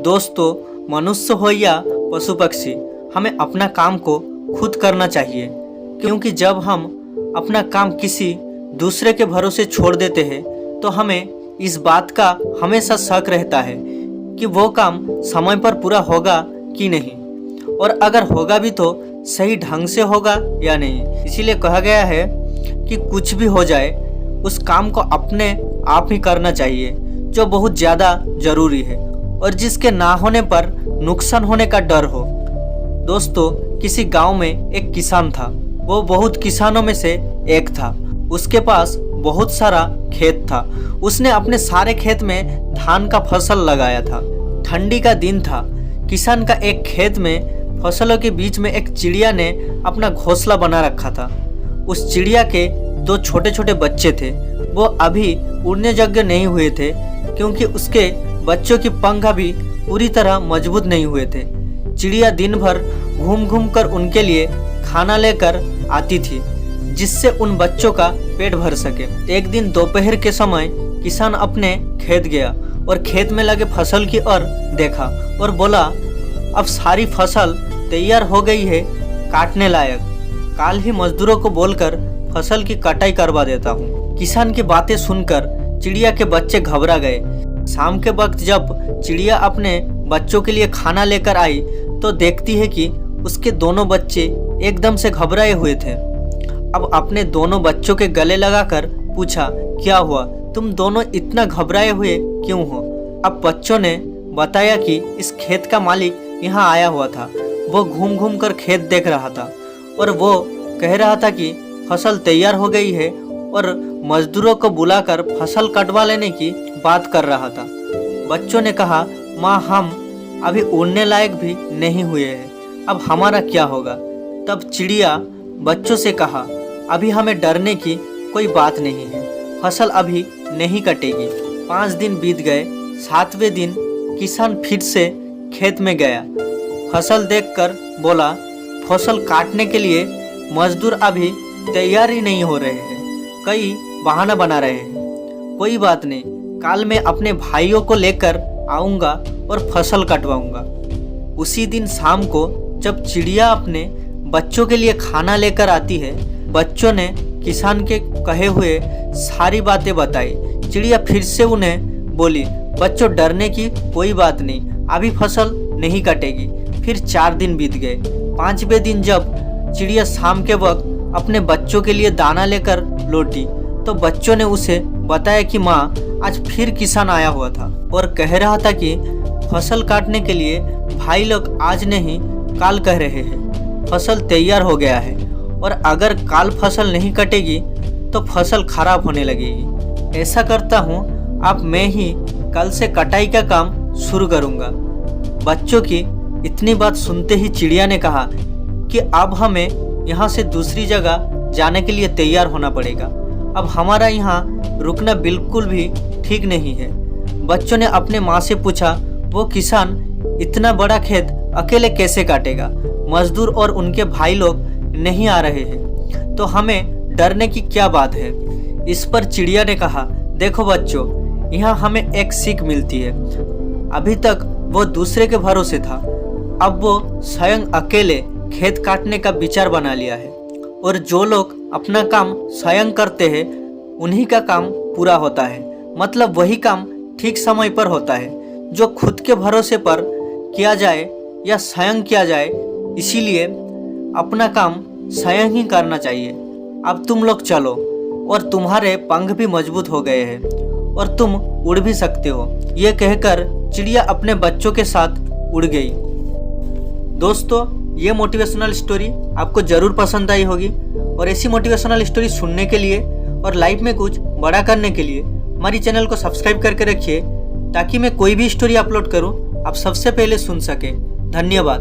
दोस्तों, मनुष्य हो या पशु पक्षी, हमें अपना काम को खुद करना चाहिए, क्योंकि जब हम अपना काम किसी दूसरे के भरोसे छोड़ देते हैं तो हमें इस बात का हमेशा शक रहता है कि वो काम समय पर पूरा होगा कि नहीं, और अगर होगा भी तो सही ढंग से होगा या नहीं। इसीलिए कहा गया है कि कुछ भी हो जाए उस काम को अपने आप ही करना चाहिए जो बहुत ज़्यादा ज़रूरी है और जिसके ना होने पर नुकसान होने का डर हो। दोस्तों, किसी गांव में एक किसान था। वो बहुत किसानों में से एक था। उसके पास बहुत सारा खेत था। उसने अपने सारे खेत में धान का फसल लगाया था। ठंडी का दिन था। किसान का एक खेत में फसलों के बीच में एक चिड़िया ने अपना घोंसला बना रखा था। उस चिड़िया के 2 छोटे छोटे बच्चे थे। वो अभी उड़ने योग्य नहीं हुए थे, क्योंकि उसके बच्चों की पंख अभी पूरी तरह मजबूत नहीं हुए थे। चिड़िया दिन भर घूम घूम कर उनके लिए खाना लेकर आती थी, जिससे उन बच्चों का पेट भर सके। एक दिन दोपहर के समय किसान अपने खेत गया और खेत में लगे फसल की ओर देखा और बोला, अब सारी फसल तैयार हो गई है, काटने लायक। कल ही मजदूरों को बोलकर फसल की कटाई करवा देता हूँ। किसान की बातें सुनकर चिड़िया के बच्चे घबरा गए। शाम के वक्त जब चिड़िया अपने बच्चों के लिए खाना लेकर आई तो देखती है कि उसके दोनों बच्चे एकदम से घबराए हुए थे। अब अपने दोनों बच्चों के गले लगाकर पूछा, क्या हुआ, तुम दोनों इतना घबराए हुए क्यों हो? अब बच्चों ने बताया कि इस खेत का मालिक यहाँ आया हुआ था। वो घूम घूम कर खेत देख रहा था और वो कह रहा था कि फसल तैयार हो गई है और मजदूरों को बुलाकर फसल कटवा लेने की बात कर रहा था। बच्चों ने कहा, माँ, हम अभी उड़ने लायक भी नहीं हुए हैं, अब हमारा क्या होगा? तब चिड़िया बच्चों से कहा, अभी हमें डरने की कोई बात नहीं है, फसल अभी नहीं कटेगी। 5 दिन बीत गए। 7वें दिन किसान फिर से खेत में गया। फसल देखकर बोला, फसल काटने के लिए मजदूर अभी तैयार ही नहीं हो रहे हैं, कई बहाना बना रहे हैं। कोई बात नहीं, कल मैं अपने भाइयों को लेकर आऊँगा और फसल कटवाऊँगा। उसी दिन शाम को जब चिड़िया अपने बच्चों के लिए खाना लेकर आती है, बच्चों ने किसान के कहे हुए सारी बातें बताई। चिड़िया फिर से उन्हें बोली, बच्चों, डरने की कोई बात नहीं, अभी फसल नहीं कटेगी। फिर 4 दिन बीत गए। 5वें दिन जब चिड़िया शाम के वक्त अपने बच्चों के लिए दाना लेकर लौटी तो बच्चों ने उसे बताया कि माँ, आज फिर किसान आया हुआ था और कह रहा था कि फसल काटने के लिए भाई लोग आज नहीं कल कह रहे हैं, फसल तैयार हो गया है और अगर कल फसल नहीं कटेगी तो फसल खराब होने लगेगी। ऐसा करता हूँ, अब मैं ही कल से कटाई का काम शुरू करूँगा। बच्चों की इतनी बात सुनते ही चिड़िया ने कहा कि अब हमें यहाँ से दूसरी जगह जाने के लिए तैयार होना पड़ेगा। अब हमारा यहाँ रुकना बिल्कुल भी ठीक नहीं है। बच्चों ने अपने माँ से पूछा, वो किसान इतना बड़ा खेत अकेले कैसे काटेगा? मजदूर और उनके भाई लोग नहीं आ रहे हैं, तो हमें डरने की क्या बात है? इस पर चिड़िया ने कहा, देखो बच्चों, यहाँ हमें एक सीख मिलती है। अभी तक वो दूसरे के भरोसे था, अब वो स्वयं अकेले खेत काटने का विचार बना लिया है, और जो लोग अपना काम स्वयं करते हैं उन्हीं का काम पूरा होता है। मतलब वही काम ठीक समय पर होता है जो खुद के भरोसे पर किया जाए या स्वयं किया जाए। इसीलिए अपना काम स्वयं ही करना चाहिए। अब तुम लोग चलो, और तुम्हारे पंख भी मजबूत हो गए हैं और तुम उड़ भी सकते हो। ये कहकर चिड़िया अपने बच्चों के साथ उड़ गई। दोस्तों, ये मोटिवेशनल स्टोरी आपको ज़रूर पसंद आई होगी, और ऐसी मोटिवेशनल स्टोरी सुनने के लिए और लाइफ में कुछ बड़ा करने के लिए हमारी चैनल को सब्सक्राइब करके रखिए, ताकि मैं कोई भी स्टोरी अपलोड करूं आप सबसे पहले सुन सकें। धन्यवाद।